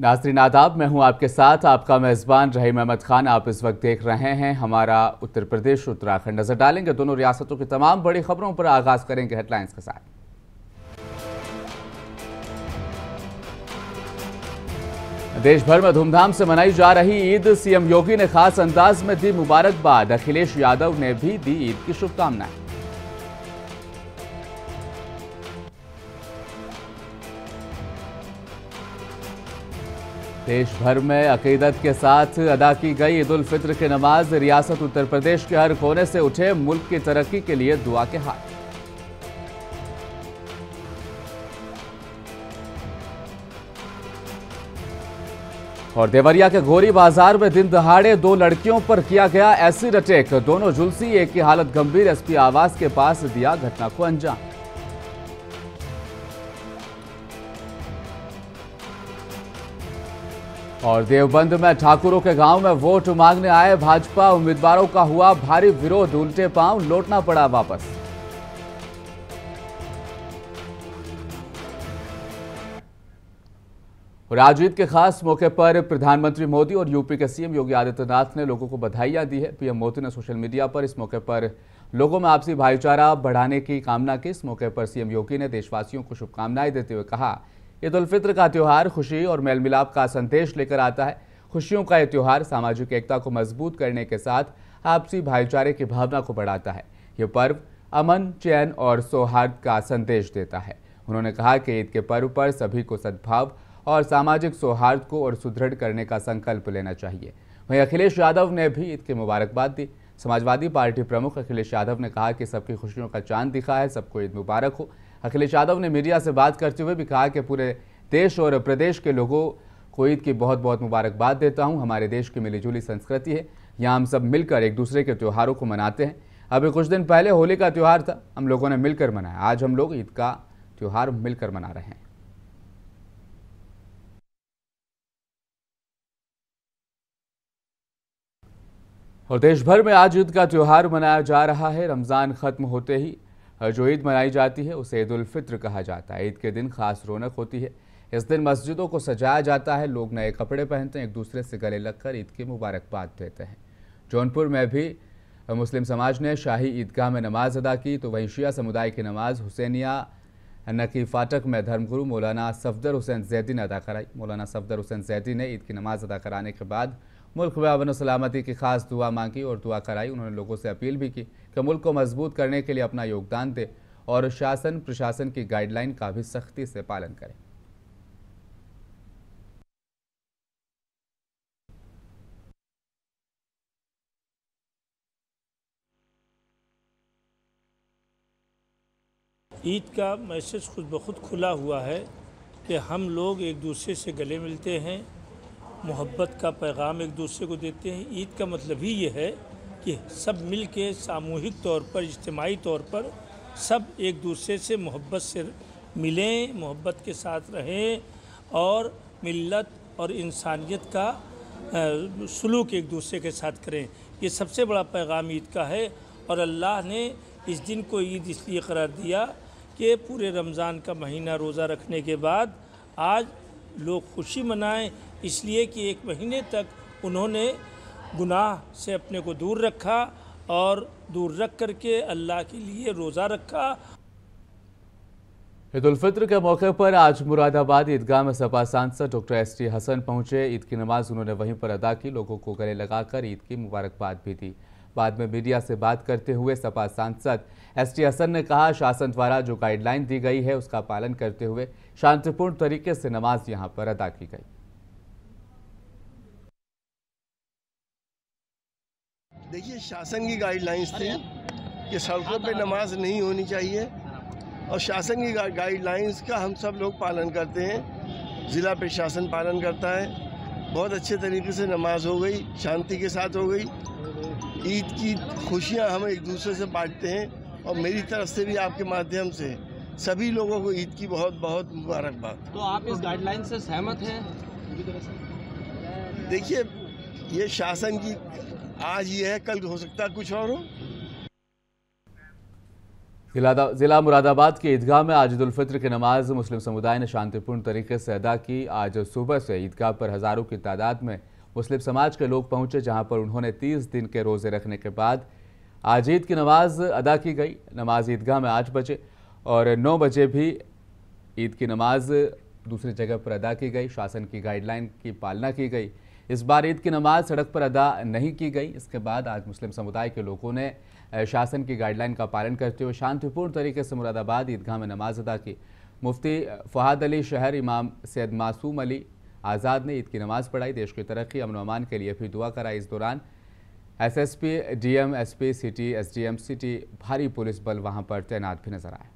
नाज़रीन आदाब, मैं हूं आपके साथ आपका मेज़बान रहीम अहमद खान। आप इस वक्त देख रहे हैं हमारा उत्तर प्रदेश उत्तराखंड। नजर डालेंगे दोनों रियासतों की तमाम बड़ी खबरों पर। आगाज करेंगे हेडलाइंस के साथ। देश भर में धूमधाम से मनाई जा रही ईद, सीएम योगी ने खास अंदाज में दी मुबारकबाद। अखिलेश यादव ने भी दी ईद की शुभकामनाएं। देश भर में अकीदत के साथ अदा की गई ईद उल फित्र की नमाज। रियासत उत्तर प्रदेश के हर कोने से उठे मुल्क की तरक्की के लिए दुआ के हाथ। और देवरिया के गोरी बाजार में दिन दहाड़े 2 लड़कियों पर किया गया एसिड अटैक। दोनों झुलसी, एक की हालत गंभीर। एसपी आवास के पास दिया घटना को अंजाम। और देवबंद में ठाकुरों के गांव में वोट मांगने आए भाजपा उम्मीदवारों का हुआ भारी विरोध। उल्टे पांव लौटना पड़ा वापस। और आज ईद के खास मौके पर प्रधानमंत्री मोदी और यूपी के सीएम योगी आदित्यनाथ ने लोगों को बधाइयां दी है। पीएम मोदी ने सोशल मीडिया पर इस मौके पर लोगों में आपसी भाईचारा बढ़ाने की कामना की। इस मौके पर सीएम योगी ने देशवासियों को शुभकामनाएं देते हुए कहा, ईद उल फित्र का त्यौहार खुशी और मेल मिलाप का संदेश लेकर आता है। खुशियों का यह त्यौहार सामाजिक एकता को मजबूत करने के साथ आपसी भाईचारे की भावना को बढ़ाता है। यह पर्व अमन, चैन और सौहार्द का संदेश देता है। उन्होंने कहा कि ईद के पर्व पर सभी को सद्भाव और सामाजिक सौहार्द को और सुदृढ़ करने का संकल्प लेना चाहिए। वहीं अखिलेश यादव ने भी ईद की मुबारकबाद दी। समाजवादी पार्टी प्रमुख अखिलेश यादव ने कहा कि सबकी खुशियों का चांद दिखा है, सबको ईद मुबारक हो। अखिलेश यादव ने मीडिया से बात करते हुए भी कहा कि पूरे देश और प्रदेश के लोगों को ईद की बहुत बहुत मुबारकबाद देता हूं। हमारे देश की मिलीजुली संस्कृति है, यहाँ हम सब मिलकर एक दूसरे के त्योहारों को मनाते हैं। अभी कुछ दिन पहले होली का त्यौहार था, हम लोगों ने मिलकर मनाया। आज हम लोग ईद का त्यौहार मिलकर मना रहे हैं। और देश भर में आज ईद का त्यौहार मनाया जा रहा है। रमज़ान ख़त्म होते ही जो ईद मनाई जाती है उसे ईद उल फित्र कहा जाता है। ईद के दिन खास रौनक होती है। इस दिन मस्जिदों को सजाया जाता है, लोग नए कपड़े पहनते हैं, एक दूसरे से गले लगकर ईद की मुबारकबाद देते हैं। जौनपुर में भी मुस्लिम समाज ने शाही ईदगाह में नमाज अदा की, तो वहीं शिया समुदाय की नमाज हुसैनिया नकी फाटक में धर्मगुरु मौलाना सफदर हुसैन जैदी ने अदा कराई। मौलाना सफदर हुसैन जैदी ने ईद की नमाज अदा कराने के बाद मुल्क में अमन सलामती की खास दुआ मांगी और दुआ कराई। उन्होंने लोगों से अपील भी की कि मुल्क को मजबूत करने के लिए अपना योगदान दे और शासन प्रशासन की गाइडलाइन का भी सख्ती से पालन करें। ईद का मैसेज खुद ब खुद खुला हुआ है कि हम लोग एक दूसरे से गले मिलते हैं, मोहब्बत का पैगाम एक दूसरे को देते हैं। ईद का मतलब ही ये है कि सब मिल के सामूहिक तौर पर, इज्तिमाई तौर पर सब एक दूसरे से मोहब्बत से मिलें, मोहब्बत के साथ रहें और मिल्लत और इंसानियत का सलूक एक दूसरे के साथ करें। ये सबसे बड़ा पैगाम ईद का है। और अल्लाह ने इस दिन को ईद इसलिए करार दिया कि पूरे रमज़ान का महीना रोज़ा रखने के बाद आज लोग खुशी मनाएं, इसलिए कि एक महीने तक उन्होंने गुनाह से अपने को दूर रखा और दूर रख करके अल्लाह के लिए रोज़ा रखा। ईद उल फित्र के मौके पर आज मुरादाबाद ईदगाह में सपा सांसद डॉक्टर एसटी हसन पहुंचे। ईद की नमाज उन्होंने वहीं पर अदा की, लोगों को गले लगाकर ईद की मुबारकबाद भी दी। बाद में मीडिया से बात करते हुए सपा सांसद एसटी हसन ने कहा, शासन द्वारा जो गाइडलाइन दी गई है उसका पालन करते हुए शांतिपूर्ण तरीके से नमाज यहां पर अदा की गई। देखिए, शासन की गाइडलाइंस थी कि सड़कों पे नमाज नहीं होनी चाहिए और शासन की गाइडलाइंस का हम सब लोग पालन करते हैं। ज़िला प्रशासन पालन करता है। बहुत अच्छे तरीके से नमाज हो गई, शांति के साथ हो गई। ईद की खुशियां हम एक दूसरे से बांटते हैं और मेरी तरफ से भी आपके माध्यम से सभी लोगों को ईद की बहुत बहुत मुबारकबाद। तो आप इस गाइडलाइन से सहमत हैं? देखिए, ये शासन की आज ये है, कल हो सकता है कुछ और हो। जिला मुरादाबाद के ईदगाह में आज ईद उल फित्र की नमाज मुस्लिम समुदाय ने शांतिपूर्ण तरीके से अदा की। आज सुबह से ईदगाह पर हजारों की तादाद में मुस्लिम समाज के लोग पहुंचे, जहां पर उन्होंने 30 दिन के रोजे रखने के बाद आज ईद की नमाज अदा की गई। नमाज ईदगाह में 8 बजे और 9 बजे भी ईद की नमाज दूसरी जगह पर अदा की गई। शासन की गाइडलाइन की पालना की गई। इस बार ईद की नमाज सड़क पर अदा नहीं की गई। इसके बाद आज मुस्लिम समुदाय के लोगों ने शासन की गाइडलाइन का पालन करते हुए शांतिपूर्ण तरीके से मुरादाबाद ईदगाह में नमाज अदा की। मुफ्ती फहाद अली शहर, इमाम सैयद मासूम अली आज़ाद ने ईद की नमाज पढ़ाई। देश की तरक्की, अमन अमान के लिए भी दुआ कराई। इस दौरान SSP, DM, SP, city, SDM city, भारी पुलिस बल वहां पर तैनात भी नजर आए।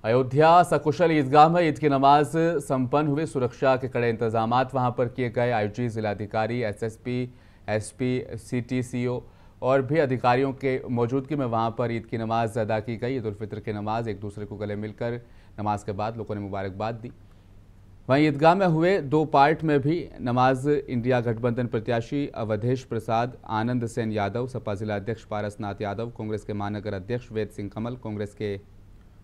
अयोध्या सकुशल ईदगाह में ईद की नमाज संपन्न हुई। सुरक्षा के कड़े इंतजाम वहां पर किए गए। आईजी, जिलाधिकारी, एसएसपी, एसपी, सिटी, सीओ और भी अधिकारियों के मौजूदगी में वहां पर ईद की नमाज अदा की गई। ईद उल फित्र की नमाज एक दूसरे को गले मिलकर नमाज के बाद लोगों ने मुबारकबाद दी। वहीं ईदगाह में हुए 2 पार्ट में भी नमाज इंडिया गठबंधन प्रत्याशी अवधेश प्रसाद, आनंद सेन यादव, सपा जिला अध्यक्ष पारसनाथ यादव, कांग्रेस के महानगर अध्यक्ष वेद सिंह कमल, कांग्रेस के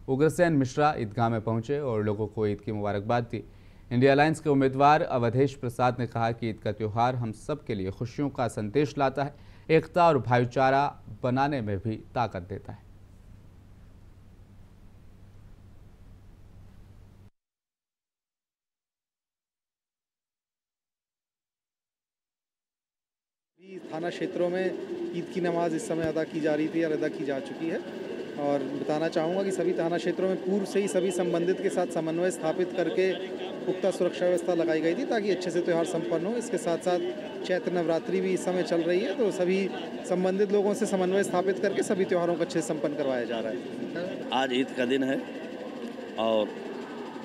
उग्रसेन मिश्रा ईदगाह में पहुंचे और लोगों को ईद की मुबारकबाद दी। इंडिया अलायंस के उम्मीदवार अवधेश प्रसाद ने कहा कि ईद का त्यौहार हम सब के लिए खुशियों का संदेश लाता है, एकता और भाईचारा बनाने में भी ताकत देता है। थाना क्षेत्रों में ईद की नमाज इस समय अदा की जा रही थी और अदा की जा चुकी है। और बताना चाहूँगा कि सभी थाना क्षेत्रों में पूर्व से ही सभी संबंधित के साथ समन्वय स्थापित करके पुख्ता सुरक्षा व्यवस्था लगाई गई थी ताकि अच्छे से त्यौहार संपन्न हो। इसके साथ साथ चैत्र नवरात्रि भी इस समय चल रही है, तो सभी संबंधित लोगों से समन्वय स्थापित करके सभी त्योहारों को अच्छे से संपन्न करवाया जा रहा है। आज ईद का दिन है और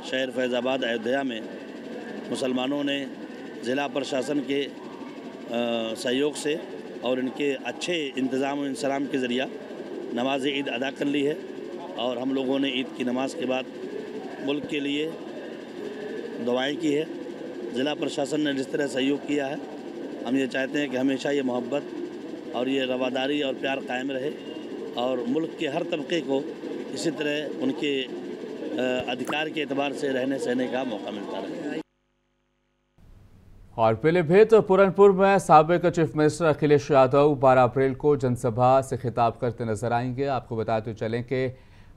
शहर फैज़ाबाद अयोध्या में मुसलमानों ने ज़िला प्रशासन के सहयोग से और इनके अच्छे इंतज़ाम और इंतज़ाम के ज़रिया नमाज ईद अदा कर ली है। और हम लोगों ने ईद की नमाज के बाद मुल्क के लिए दुआएं की है। ज़िला प्रशासन ने जिस तरह सहयोग किया है, हम ये चाहते हैं कि हमेशा ये मोहब्बत और ये रवादारी और प्यार कायम रहे और मुल्क के हर तबके को इसी तरह उनके अधिकार के एतबार से रहने सहने का मौका मिलता रहे। और पीलीभीत पूरनपुर में साबिक चीफ मिनिस्टर अखिलेश यादव 12 अप्रैल को जनसभा से खिताब करते नजर आएंगे। आपको बताते चलें कि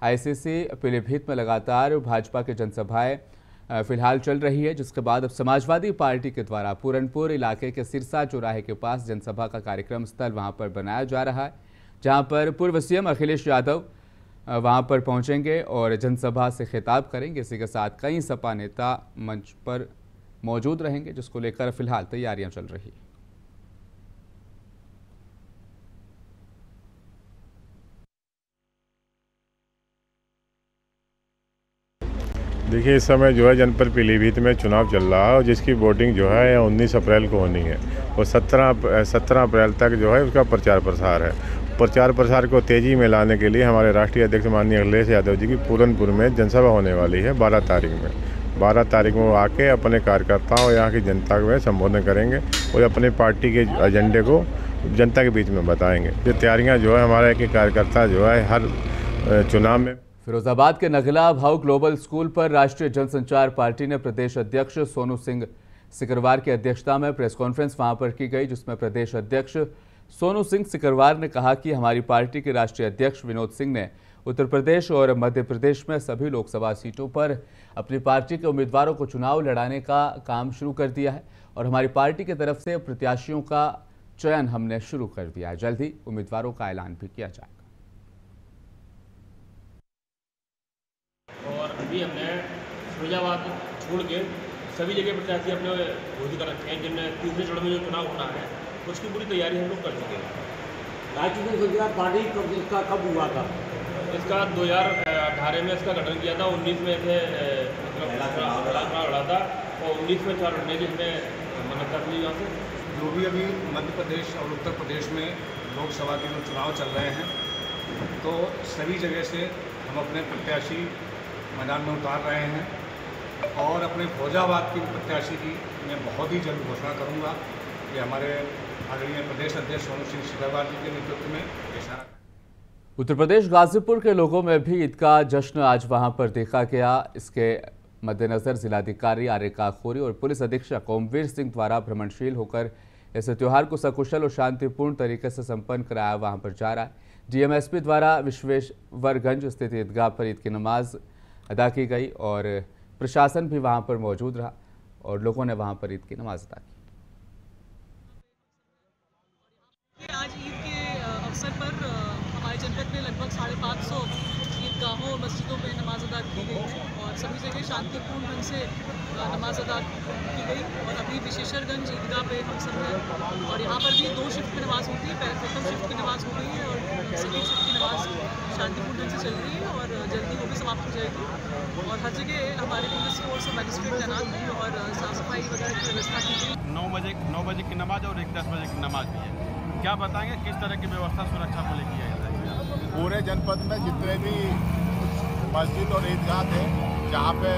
आईसीसी पीलीभीत में लगातार भाजपा की जनसभाएं फिलहाल चल रही है, जिसके बाद अब समाजवादी पार्टी के द्वारा पूरनपुर इलाके के सिरसा चौराहे के पास जनसभा का कार्यक्रम स्थल वहां पर बनाया जा रहा है, जहां पर पूर्व सीएम अखिलेश यादव वहां पर पहुंचेंगे और जनसभा से खिताब करेंगे। इसी के साथ कई सपा नेता मंच पर मौजूद रहेंगे, जिसको लेकर फिलहाल तैयारियां चल रही है। देखिए, इस समय जो है जनपद पीलीभीत में चुनाव चल रहा है और जिसकी वोटिंग जो है 19 अप्रैल को होनी है और 17 अप्रैल तक जो है उसका प्रचार प्रसार है। प्रचार प्रसार को तेज़ी में लाने के लिए हमारे राष्ट्रीय अध्यक्ष माननीय अखिलेश यादव जी की पूरनपुर में जनसभा होने वाली है 12 तारीख में। 12 तारीख में वो आके अपने कार्यकर्ताओं और यहाँ की जनता को संबोधन करेंगे और अपने पार्टी के एजेंडे को जनता के बीच में बताएंगे। ये तैयारियाँ जो है हमारे एक कार्यकर्ता जो है हर चुनाव में। फिरोजाबाद के नगला भाऊ ग्लोबल स्कूल पर राष्ट्रीय जनसंचार पार्टी ने प्रदेश अध्यक्ष सोनू सिंह सिकरवार की अध्यक्षता में प्रेस कॉन्फ्रेंस वहां पर की गई, जिसमें प्रदेश अध्यक्ष सोनू सिंह सिकरवार ने कहा कि हमारी पार्टी के राष्ट्रीय अध्यक्ष विनोद सिंह ने उत्तर प्रदेश और मध्य प्रदेश में सभी लोकसभा सीटों पर अपनी पार्टी के उम्मीदवारों को चुनाव लड़ाने का काम शुरू कर दिया है और हमारी पार्टी की तरफ से प्रत्याशियों का चयन हमने शुरू कर दिया है। जल्द ही उम्मीदवारों का ऐलान भी किया जाएगा। और अभी हमने फिरोजाबाद छोड़ के सभी जगह प्रत्याशी अपने घोषित कर रखे हैं, जिनमें तीसरे चरण में जो चुनाव होना है उसकी पूरी तैयारी हम लोग कर चुके हैं। राष्ट्रीय जनसंचार पार्टी इसका कब हुआ था? इसका 2018 में इसका गठन किया था। 19 में इसे मतलब लड़ा था और 19 में 4 लड़ने की इसमें मन्नत ली यहाँ से। जो भी अभी मध्य प्रदेश और उत्तर प्रदेश में लोकसभा के जो चुनाव चल रहे हैं, तो सभी जगह से हम अपने प्रत्याशी मैदान में उतार रहे हैं और अपने फिरोजाबाद की प्रत्याशी की मैं बहुत ही जल्द घोषणा करूंगा ये हमारे आदरणीय प्रदेश अध्यक्ष सोनू सिंह सीतावार जी के नेतृत्व में ये सारा। उत्तर प्रदेश गाजीपुर के लोगों में भी ईद का जश्न आज वहां पर देखा गया। इसके मद्देनजर जिलाधिकारी आर्यका खोरी और पुलिस अधीक्षक ओमवीर सिंह द्वारा भ्रमणशील होकर इस त्योहार को सकुशल और शांतिपूर्ण तरीके से संपन्न कराया वहां पर जा रहा है। डीएमएसपी द्वारा विश्वेश्वरगंज स्थित ईदगाह पर ईद की नमाज अदा की गई और प्रशासन भी वहां पर मौजूद रहा और लोगों ने वहां पर ईद की नमाज अदा की। आज ईद के अवसर पर हमारे जनपद में लगभग 550 ईदगाहों और मस्जिदों में नमाज अदा की गई और सभी जगह शांतिपूर्ण ढंग से नमाज अदा की गई। और अभी विश्वेश्वरगंज ईदगाह पे हम सब हैं और यहाँ पर भी 2 शिफ्ट में नमाज होती है। प्रथम शिफ्ट की नमाज हो गई है और सेकेंड शिफ्ट की नमाज शांतिपूर्ण ढंग से चल रही है और जल्दी वो भी समाप्त हो जाएगी। और हर जगह हमारे पुलिस फोर्स और मजिस्ट्रेट तैनात हैं और साफ सफाई वगैरह की व्यवस्था की गई। 9 बजे की नमाज और 10 बजे की नमाज भी है। क्या बताएंगे किस तरह की व्यवस्था सुरक्षा को लेकर है? पूरे जनपद में जितने भी मस्जिद और ईदगाह थे जहाँ पे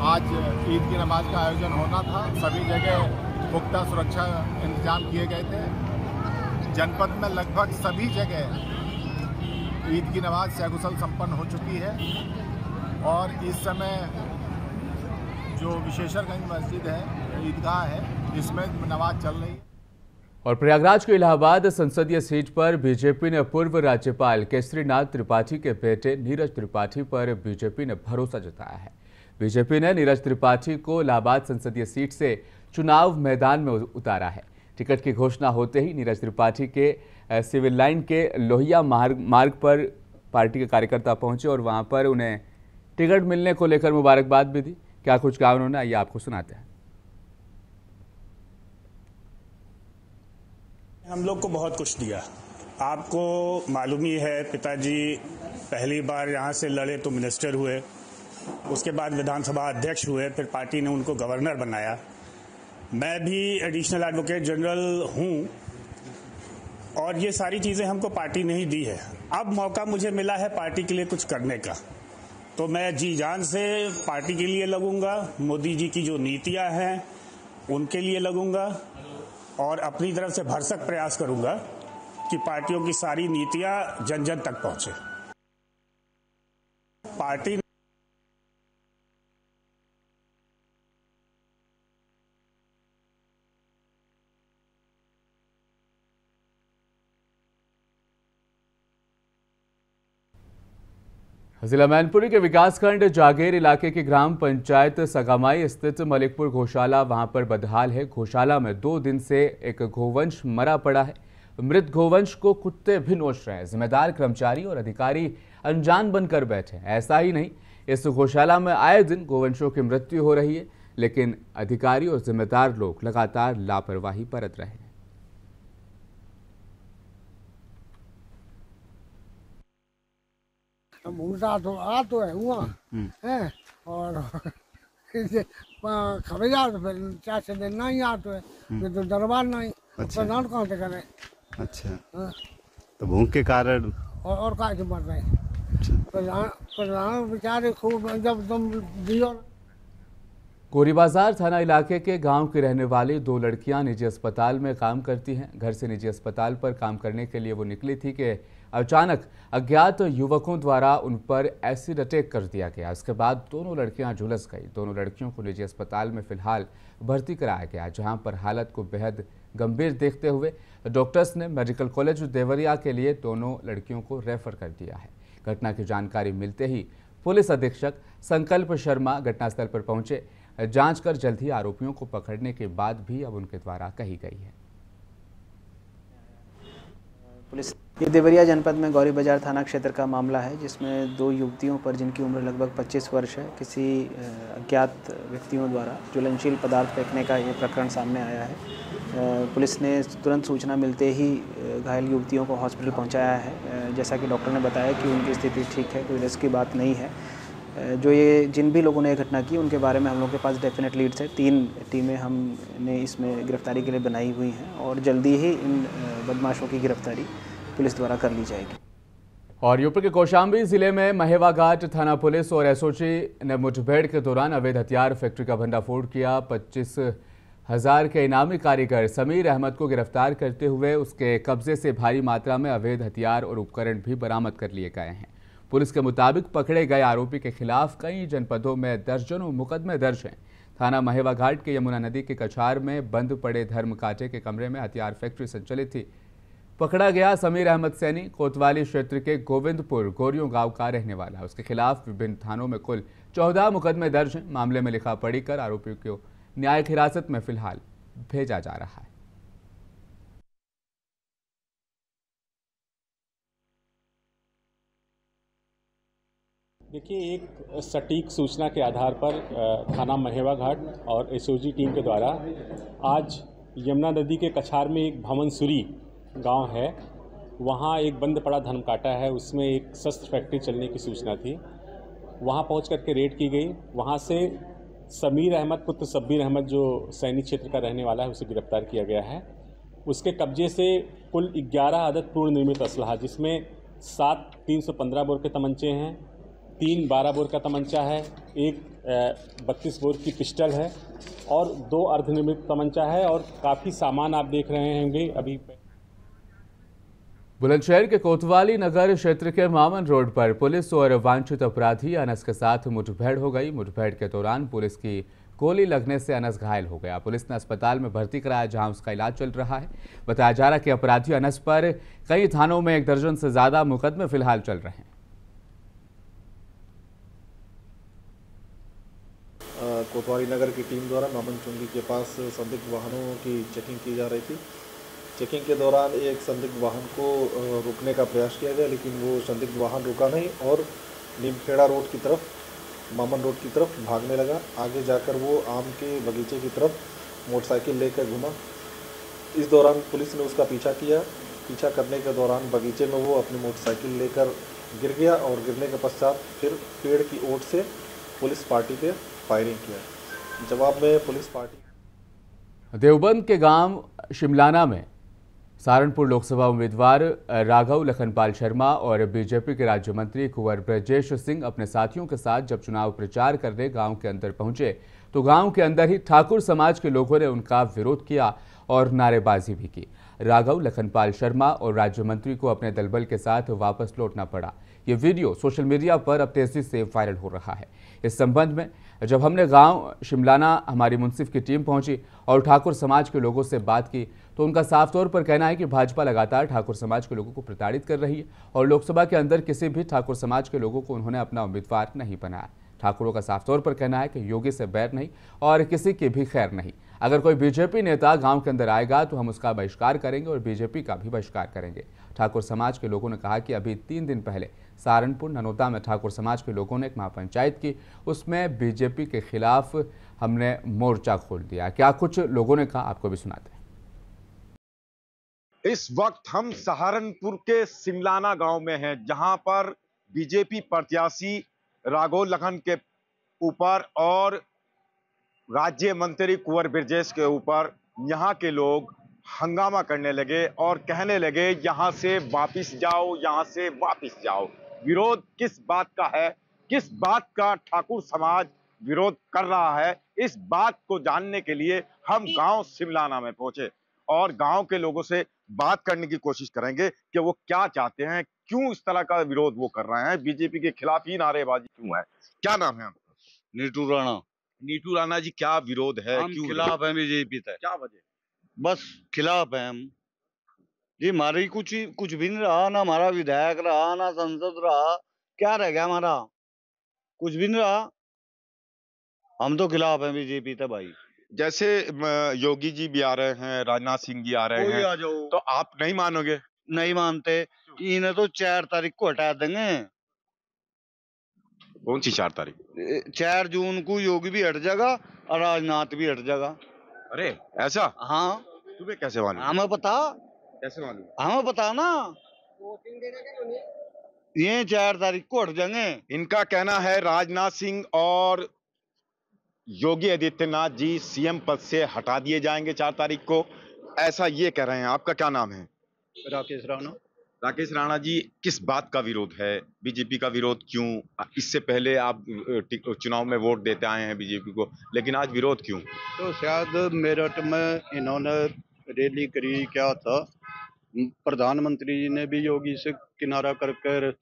आज ईद की नमाज का आयोजन होना था, सभी जगह पुख्ता सुरक्षा इंतजाम किए गए थे। जनपद में लगभग सभी जगह ईद की नमाज सकुशल संपन्न हो चुकी है और इस समय जो विश्वेश्वरगंज मस्जिद है, ईदगाह है, इसमें नमाज चल रही है। और प्रयागराज के इलाहाबाद संसदीय सीट पर बीजेपी ने पूर्व राज्यपाल केसरीनाथ त्रिपाठी के बेटे नीरज त्रिपाठी पर बीजेपी ने भरोसा जताया है। बीजेपी ने नीरज त्रिपाठी को इलाहाबाद संसदीय सीट से चुनाव मैदान में उतारा है। टिकट की घोषणा होते ही नीरज त्रिपाठी के सिविल लाइन के लोहिया मार्ग पर पार्टी के कार्यकर्ता पहुंचे और वहां पर उन्हें टिकट मिलने को लेकर मुबारकबाद भी दी। क्या कुछ कहा उन्होंने, आइए आपको सुनाते हैं। हम लोग को बहुत कुछ दिया। आपको मालूम ही है, पिताजी पहली बार यहाँ से लड़े तो मिनिस्टर हुए, उसके बाद विधानसभा अध्यक्ष हुए, फिर पार्टी ने उनको गवर्नर बनाया। मैं भी एडिशनल एडवोकेट जनरल हूँ और ये सारी चीज़ें हमको पार्टी ने ही दी है। अब मौका मुझे मिला है पार्टी के लिए कुछ करने का, तो मैं जी जान से पार्टी के लिए लगूंगा। मोदी जी की जो नीतियाँ हैं उनके लिए लगूंगा और अपनी तरफ से भरसक प्रयास करूंगा कि पार्टियों की सारी नीतियां जन जन तक पहुंचे। पार्टी जिला मैनपुरी के विकासखंड जागेर इलाके की ग्राम पंचायत सगामाई स्थित मलिकपुर गौशाला वहां पर बदहाल है। गौशाला में 2 दिन से एक गोवंश मरा पड़ा है। मृत गोवंश को कुत्ते भी नोच रहे हैं। जिम्मेदार कर्मचारी और अधिकारी अनजान बनकर बैठे हैं। ऐसा ही नहीं, इस गौशाला में आए दिन गोवंशों की मृत्यु हो रही है, लेकिन अधिकारी और जिम्मेदार लोग लगातार लापरवाही बरत रहे हैं। भूसा तो आ तो है हुआ है और खबेजा तो फिर 4 से दिन नहीं आ तो है, फिर तो दरबार नहीं। अच्छा। प्रधान कहाँ से करे? अच्छा। तो भूख के कारण और का से मर रहे। प्रधान बेचारे खूब जब तुम दियो। कोरी बाजार थाना इलाके के गांव की रहने वाली 2 लड़कियां निजी अस्पताल में काम करती हैं। घर से निजी अस्पताल पर काम करने के लिए वो निकली थी कि अचानक अज्ञात युवकों द्वारा उन पर एसिड अटैक कर दिया गया। इसके बाद दोनों लड़कियां झुलस गई। दोनों लड़कियों को निजी अस्पताल में फिलहाल भर्ती कराया गया, जहां पर हालत को बेहद गंभीर देखते हुए डॉक्टर्स ने मेडिकल कॉलेज देवरिया के लिए दोनों लड़कियों को रेफर कर दिया है। घटना की जानकारी मिलते ही पुलिस अधीक्षक संकल्प शर्मा घटनास्थल पर पहुंचे। जांच कर जल्द ही आरोपियों को पकड़ने के बाद भी अब उनके द्वारा कही गई है। पुलिस ये देवरिया जनपद में गौरी बाजार थाना क्षेत्र का मामला है, जिसमें 2 युवतियों पर, जिनकी उम्र लगभग 25 वर्ष है, किसी अज्ञात व्यक्तियों द्वारा ज्वलनशील पदार्थ फेंकने का ये प्रकरण सामने आया है। पुलिस ने तुरंत सूचना मिलते ही घायल युवतियों को हॉस्पिटल पहुंचाया है। जैसा कि डॉक्टर ने बताया कि उनकी स्थिति ठीक है, कोई रिस्क की बात नहीं है। जो ये जिन भी लोगों ने घटना की उनके बारे में हम लोग के पास डेफिनेट लीड्स है। 3 टीमें हमने इसमें गिरफ्तारी के लिए बनाई हुई हैं और जल्दी ही इन बदमाशों की गिरफ्तारी पुलिस द्वारा कर ली जाएगी। और यूपी के कौशाम्बी जिले में महेवा घाट थाना पुलिस और एसओजी ने मुठभेड़ के दौरान अवैध हथियार फैक्ट्री का भंडाफोड़ किया। 25 हजार के इनामी कारीगर समीर अहमद को गिरफ्तार करते हुए उसके कब्जे से भारी मात्रा में अवैध हथियार और उपकरण भी बरामद कर लिए गए हैं। पुलिस के मुताबिक पकड़े गए आरोपी के खिलाफ कई जनपदों में दर्जनों मुकदमे दर्ज हैं। थाना महेवा घाट के यमुना नदी के कछार में बंद पड़े धर्म कांटे के कमरे में हथियार फैक्ट्री संचालित थी। पकड़ा गया समीर अहमद सैनी कोतवाली क्षेत्र के गोविंदपुर गोरियों गांव का रहने वाला। उसके खिलाफ विभिन्न थानों में कुल 14 मुकदमे दर्ज हैं। मामले में लिखा पढ़ी कर आरोपियों को न्यायिक हिरासत में फिलहाल भेजा जा रहा है। देखिए, एक सटीक सूचना के आधार पर थाना महेवा घाट और एसओजी टीम के द्वारा आज यमुना नदी के कछार में एक भवनसुरी गांव है, वहां एक बंद पड़ा धर्मकाटा है, उसमें एक शस्त्र फैक्ट्री चलने की सूचना थी। वहां पहुंच करके रेड की गई। वहां से समीर अहमद पुत्र शब्बीर अहमद जो सैनी क्षेत्र का रहने वाला है उसे गिरफ्तार किया गया है। उसके कब्जे से कुल 11 अदद पूर्ण निर्मित असलहा, जिसमें 7 315 बोर के तमंचे हैं, 3 12 बोर का तमंचा है, एक 32 बोर की पिस्टल है और 2 अर्धनिर्मित तमंचा है और काफ़ी सामान आप देख रहे होंगे अभी। बुलंदशहर के कोतवाली नगर क्षेत्र के मामन रोड पर पुलिस और वांछित अपराधी अनस के साथ मुठभेड़ हो गई। मुठभेड़ के दौरान पुलिस की गोली लगने से अनस घायल हो गया। पुलिस ने अस्पताल में भर्ती कराया, जहां उसका इलाज चल रहा है। बताया जा रहा है कि अपराधी अनस पर कई थानों में 1 दर्जन से ज्यादा मुकदमे फिलहाल चल रहे हैं। कोतवाली नगर की टीम द्वारा मामन चुंगी के पास संदिग्ध वाहनों की चेकिंग की जा रही थी। चेकिंग के दौरान एक संदिग्ध वाहन को रोकने का प्रयास किया गया, लेकिन वो संदिग्ध वाहन रुका नहीं और नीमखेड़ा रोड की तरफ, मामन रोड की तरफ भागने लगा। आगे जाकर वो आम के बगीचे की तरफ मोटरसाइकिल लेकर घूमा। इस दौरान पुलिस ने उसका पीछा किया। पीछा करने के दौरान बगीचे में वो अपनी मोटरसाइकिल लेकर गिर गया और गिरने के पश्चात फिर पेड़ की ओट से पुलिस पार्टी पे फायरिंग किया। जवाब में पुलिस पार्टी देवबंद के गांव शिमलाना में सहारनपुर लोकसभा उम्मीदवार राघव लखनपाल शर्मा और बीजेपी के राज्य मंत्री कुंवर ब्रजेश सिंह अपने साथियों के साथ जब चुनाव प्रचार करने गांव के अंदर पहुंचे तो गांव के अंदर ही ठाकुर समाज के लोगों ने उनका विरोध किया और नारेबाजी भी की। राघव लखनपाल शर्मा और राज्य मंत्री को अपने दलबल के साथ वापस लौटना पड़ा। ये वीडियो सोशल मीडिया पर अब तेजी से वायरल हो रहा है। इस संबंध में जब हमने गांव शिमलाना हमारी मुंसिफ की टीम पहुंची और ठाकुर समाज के लोगों से बात की तो उनका साफ तौर पर कहना है कि भाजपा लगातार ठाकुर समाज के लोगों को प्रताड़ित कर रही है और लोकसभा के अंदर किसी भी ठाकुर समाज के लोगों को उन्होंने अपना उम्मीदवार नहीं बनाया। ठाकुरों का साफ तौर पर कहना है कि योगी से बैर नहीं और किसी की भी खैर नहीं। अगर कोई बीजेपी नेता गांव के अंदर आएगा तो हम उसका बहिष्कार करेंगे और बीजेपी का भी बहिष्कार करेंगे। ठाकुर समाज के लोगों ने कहा कि अभी 3 दिन पहले सहारनपुर ननौता में ठाकुर समाज के लोगों ने एक महापंचायत की, उसमें बीजेपी के खिलाफ हमने मोर्चा खोल दिया। क्या कुछ लोगों ने कहा, आपको भी सुनाते हैं। इस वक्त हम सहारनपुर के सिमलाना गांव में हैं, जहां पर बीजेपी प्रत्याशी राघव लखन के ऊपर और राज्य मंत्री कुंवर ब्रजेश के ऊपर यहां के लोग हंगामा करने लगे और कहने लगे यहां से वापस जाओ, यहां से वापस जाओ। विरोध किस बात का है, किस बात का ठाकुर समाज विरोध कर रहा है, इस बात को जानने के लिए हम गांव सिमलाना में पहुंचे और गांव के लोगों से बात करने की कोशिश करेंगे कि वो क्या चाहते हैं, क्यों इस तरह का विरोध वो कर रहे हैं, बीजेपी के खिलाफ ही नारेबाजी क्यों है। क्या नाम है आपका? नीटू राणा। नीटू राणा जी, क्या विरोध है? हम क्यों खिलाफ है बीजेपी से। क्या वजह? बस खिलाफ है हम जी। हमारी कुछ भी नहीं रहा, ना हमारा विधायक रहा, ना सांसद रहा, क्या रह गया हमारा? कुछ भी नहीं रहा। हम तो खिलाफ हैं बीजेपी से भाई। जैसे योगी जी भी आ रहे हैं, राजनाथ सिंह जी आ रहे हैं, आ जाओ तो आप नहीं मानोगे? नहीं मानते। इन्हें तो 4 तारीख को हटा देंगे। कौन सी 4 तारीख? 4 जून को योगी भी हट जाएगा और राजनाथ भी हट जाएगा। अरे ऐसा? हाँ। तुम्हें कैसे मालूम? हमें पता। कैसे मालूम? हमें पता ना। ये 4 तारीख को हट जाएंगे। इनका कहना है राजनाथ सिंह और योगी आदित्यनाथ जी सीएम पद से हटा दिए जाएंगे 4 तारीख को, ऐसा ये कह रहे हैं। आपका क्या नाम है? राकेश राणा। राकेश राणा जी, किस बात का विरोध है? बीजेपी का विरोध क्यों? इससे पहले आप चुनाव में वोट देते आए हैं बीजेपी को, लेकिन आज विरोध क्यों? तो शायद मेरठ में इन्होंने रैली करी, क्या था, प्रधानमंत्री जी ने भी योगी से किनारा कर कर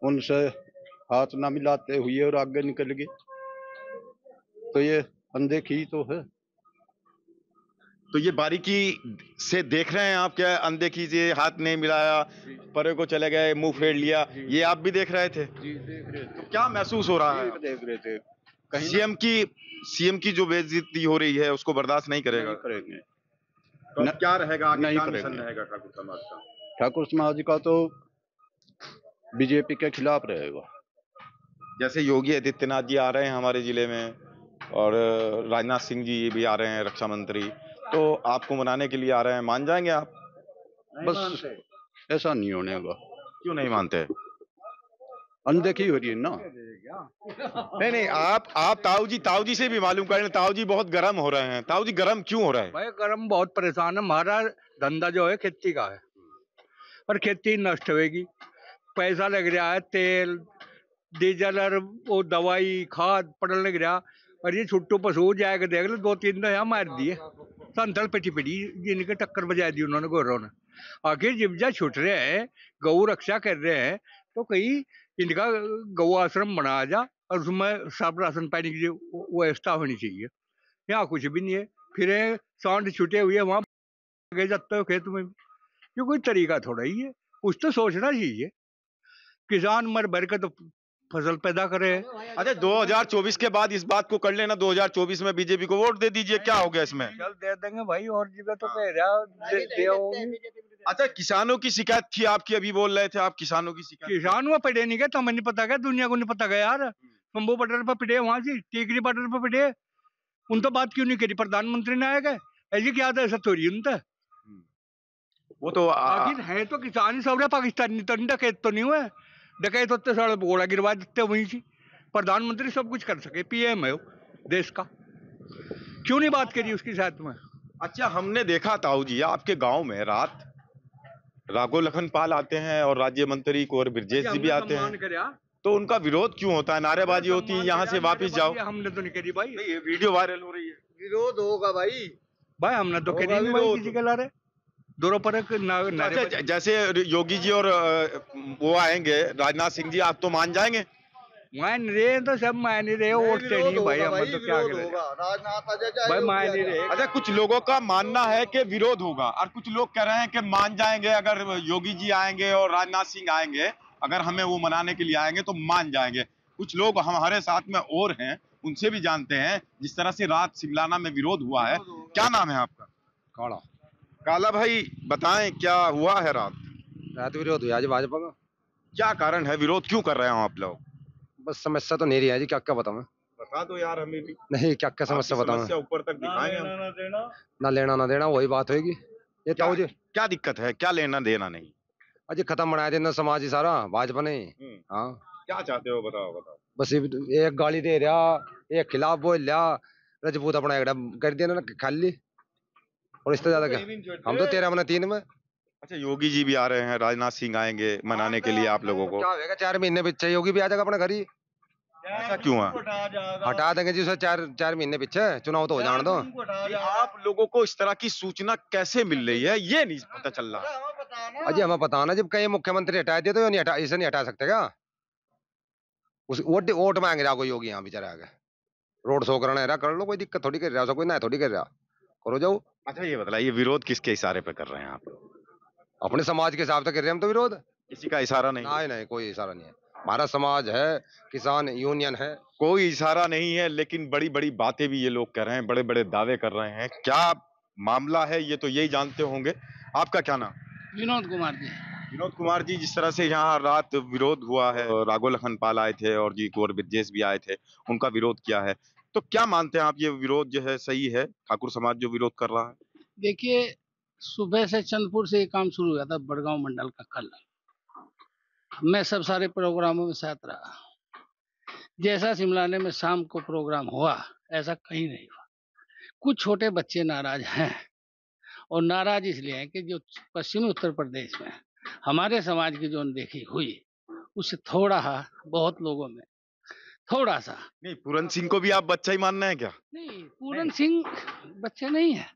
उनसे हाथ ना मिलाते हुए और आगे निकल गए, तो ये अनदेखी तो है। तो ये बारीकी से देख रहे हैं आप, क्या अनदेखी से हाथ नहीं मिलाया, परे को चले गए, मुंह फेर लिया, ये आप भी देख रहे थे? जी देख रहे थे। तो क्या महसूस हो रहा है? देख रहे थे। सीएम की जो बेइज्जती हो रही है उसको बर्दाश्त नहीं करेगा? नहीं करेंगे। तो अब क्या रहेगा, आगे नहीं क्या करेंगे। मिशन रहेगा ठाकुर समाज का? ठाकुर समाज का तो बीजेपी के खिलाफ रहेगा। जैसे योगी आदित्यनाथ जी आ रहे हैं हमारे जिले में, और राजनाथ सिंह जी भी आ रहे हैं, रक्षा मंत्री, तो आपको मनाने के लिए आ रहे हैं, मान जाएंगे आप? बस ऐसा नहीं होने का। क्यों नहीं मानते? अनदेखी हो रही है ना। नहीं, आप ताऊ जी से भी मालूम करें। ताऊ जी बहुत गर्म हो रहे हैं। ताऊ जी गर्म क्यों हो रहे हैं? भाई गर्म बहुत परेशान है। हमारा धंधा जो है खेती का है, और खेती नष्ट होगी। पैसा लग रहा है, तेल डीजल और वो दवाई खाद पड़ने लग रहा, और ये छुट्टू पशु हो जाएगा। देख लो 2-3 तो यहाँ मार दिए, संतल पेटी पेटी जिनके टक्कर बजा दी उन्होंने गोरों ने। आखिर जिब्जा छुट रहे हैं, गौ रक्षा कर रहे हैं, तो कहीं इनका गौ आश्रम बनाया जा और उसमें सब राशन पानी की व्यवस्था होनी चाहिए। यहाँ कुछ भी नहीं है, फिर सांड छुटे हुए वहाँ गए जाते हो खेत में। ये कोई तरीका थोड़ा ही है, कुछ तो सोचना चाहिए। किसान मर भर के तो फसल पैदा करे। अच्छा, 2024 के बाद इस बात को कर लेना, 2024 में बीजेपी को वोट दे दीजिए, क्या हो गया इसमें? चल दे देंगे भाई, और जीवे तो कह रहा। अच्छा, किसानों की शिकायत थी आपकी, अभी बोल रहे थे आप किसानों की शिकायत। किसान वो पढ़े नहीं गए, तुम्हें नहीं पता क्या, दुनिया को नहीं पता गया यार। शंभू बॉर्डर पर पिटे, वहां से टीकरी बॉर्डर पर पिटे, उन तो बात क्यों नहीं करी? प्रधानमंत्री ने आएगा ऐसी क्या ऐसा थोड़ी उनका। वो तो आखिर है तो किसान ही सब, पाकिस्तानी तो डकैत तो नहीं हुए। डकैत होते सारे घोड़ा गिरवा देते वहीं से। प्रधानमंत्री सब कुछ कर सके, पीएम है वो देश का, क्यों नहीं बात करी उसके साथ में? अच्छा, हमने देखा ताऊ जी आपके गांव में रात राघव लखन पाल आते हैं और राज्य मंत्री कुंवर ब्रजेश जी भी आते हैं, तो उनका विरोध क्यों होता है? नारेबाजी होती है, यहाँ से वापिस जाओ। हमने तो नहीं करी भाई, ये वीडियो वायरल हो रही है। विरोध होगा भाई, हमने तो करी नहीं भाई किसी के लारे दोनों पर। अच्छा, जैसे योगी जी और वो आएंगे राजनाथ सिंह जी, आप तो मान जाएंगे? मान रहे तो सब मान रहे, वोटते नहीं भाई, हम तो क्या करें भाई, मान रहे। अच्छा, कुछ लोगों का मानना है कि विरोध होगा, और कुछ लोग कह रहे हैं कि मान जाएंगे। अगर योगी जी आएंगे और राजनाथ सिंह आएंगे, अगर हमें वो मनाने के लिए आएंगे तो मान जाएंगे। कुछ लोग हमारे साथ में और हैं, उनसे भी जानते हैं। जिस तरह से रात सिमलाना में विरोध हुआ है, क्या नाम है आपका? काला। काला भाई, बताएं क्या हुआ है रात? रात विरोध हुआ आज भाजपा का। क्या कारण है, विरोध क्यों कर रहे हो आप लोग? बस समस्या तो नहीं रही है जी, क्या क्या बताऊं? बता दो यार हमें भी। नहीं, क्या क्या समस्या बताऊं? समस्या ऊपर तक दिखाएं। ना लेना ना देना, वही बात होगी। ये ताऊ जी क्या दिक्कत है, क्या लेना देना नहीं? अजय खत्म बनाया देना समाज ही सारा भाजपा ने। हाँ, क्या चाहते हो, बताओ बताओ। बस एक गाली दे रहा, एक खिलाफ बोल रहा, रजपूत अपना एक कर देना खाली, और इससे ज्यादा क्या? हम तो 13 में 3 में। अच्छा, योगी जी भी आ रहे हैं, राजनाथ सिंह आएंगे मनाने के लिए आप लोगों को। क्या होगा, 4 महीने पीछे योगी भी आ जाएगा अपने घर ही। ऐसा क्यों है? हटा देंगे जी उसे 4 महीने पीछे, चुनाव तो हो जाने दो। आप लोगों को इस तरह की सूचना कैसे मिल रही है, ये नहीं पता चल रहा। अजय हमें पता ना, जब कई मुख्यमंत्री हटा दिए तो नहीं हटा, इसे नहीं हटा सकते क्या? उस वोट मांग रहा कोई योगी यहाँ बेचारा आगे, रोड शो करना है, कर लो, कोई दिक्कत थोड़ी कर रहा, कोई ना थोड़ी कर रहा, करो जाओ। अच्छा, ये बताइए विरोध किसके इशारे पे कर रहे हैं आप लोग? अपने समाज के हिसाब से कर रहे हैं हम तो विरोध। किसी का इशारा नहीं? नहीं, कोई इशारा नहीं है। हमारा समाज है, किसान यूनियन है, कोई इशारा नहीं है। लेकिन बड़ी बड़ी बातें भी ये लोग कर रहे हैं, बड़े बड़े दावे कर रहे हैं। क्या मामला है ये तो यही जानते होंगे। आपका क्या नाम? विनोद कुमार जी। विनोद कुमार जी, जिस तरह से यहाँ रात विरोध हुआ है, राघव लखन पाल आए थे और जी कुंवर ब्रजेश भी आए थे, उनका विरोध किया है, तो क्या मानते हैं आप, ये विरोध जो है सही है? ठाकुर समाज जो विरोध कर रहा है? देखिए, सुबह से चंदपुर से ये काम शुरू हुआ था, बड़गांव मंडल का। कल मैं सब सारे प्रोग्रामों में साथ रहा। जैसा शिमलाने में शाम को प्रोग्राम हुआ, ऐसा कहीं नहीं हुआ। कुछ छोटे बच्चे नाराज हैं, और नाराज इसलिए हैं कि जो पश्चिमी उत्तर प्रदेश में हमारे समाज की जो अनदेखी हुई उससे थोड़ा बहुत लोगों में थोड़ा सा। नहीं, पूरन सिंह को भी आप बच्चा ही मानना है क्या? नहीं, पूरन सिंह बच्चे नहीं है।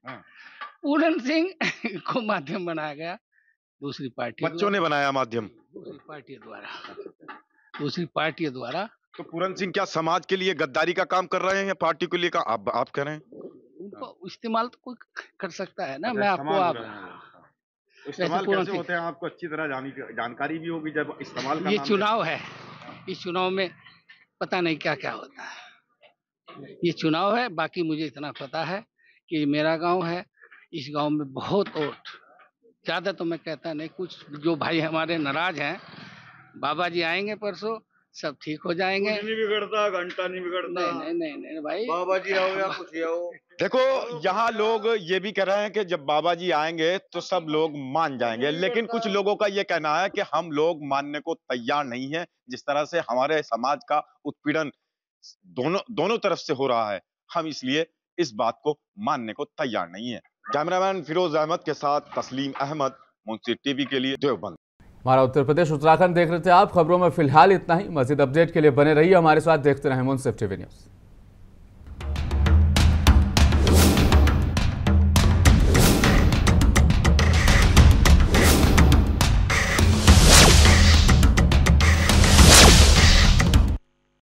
पूरन सिंह को माध्यम बनाया गया दूसरी पार्टी, बच्चों ने बनाया माध्यम, दूसरी पार्टी द्वारा। तो पूरन सिंह क्या समाज के लिए गद्दारी का काम कर रहे हैं, पार्टी को लेकर आप कह रहे हैं? उनको इस्तेमाल तो कोई कर सकता है ना। मैं आपको इस्तेमाल कैसे होते हैं आपको अच्छी तरह जानकारी भी होगी जब इस्तेमाल का ये चुनाव है, इस चुनाव में पता नहीं क्या क्या होता है। ये चुनाव है, बाकी मुझे इतना पता है कि मेरा गांव है, इस गांव में बहुत वोट ज़्यादा तो मैं कहता नहीं, कुछ जो भाई हमारे नाराज हैं, बाबा जी आएंगे परसों, सब ठीक हो जाएंगे। नहीं बिगड़ता, घंटा नहीं बिगड़ता। नहीं भाई, बाबा जी आओ या कुछ आओ। देखो, यहाँ लोग ये भी कह रहे हैं कि जब बाबा जी आएंगे तो सब लोग मान जाएंगे, लेकिन कुछ लोगों का ये कहना है कि हम लोग मानने को तैयार नहीं है। जिस तरह से हमारे समाज का उत्पीड़न दोनों तरफ से हो रहा है, हम इसलिए इस बात को मानने को तैयार नहीं है। कैमरामैन फिरोज अहमद के साथ तस्लीम अहमद, मुंसिफ टीवी के लिए देवबंद। हमारा उत्तर प्रदेश उत्तराखंड देख रहे थे आप। खबरों में फिलहाल इतना ही। मजीद अपडेट के लिए बने रहिए हमारे साथ, देखते रहें मुंसिफ टीवी न्यूज़।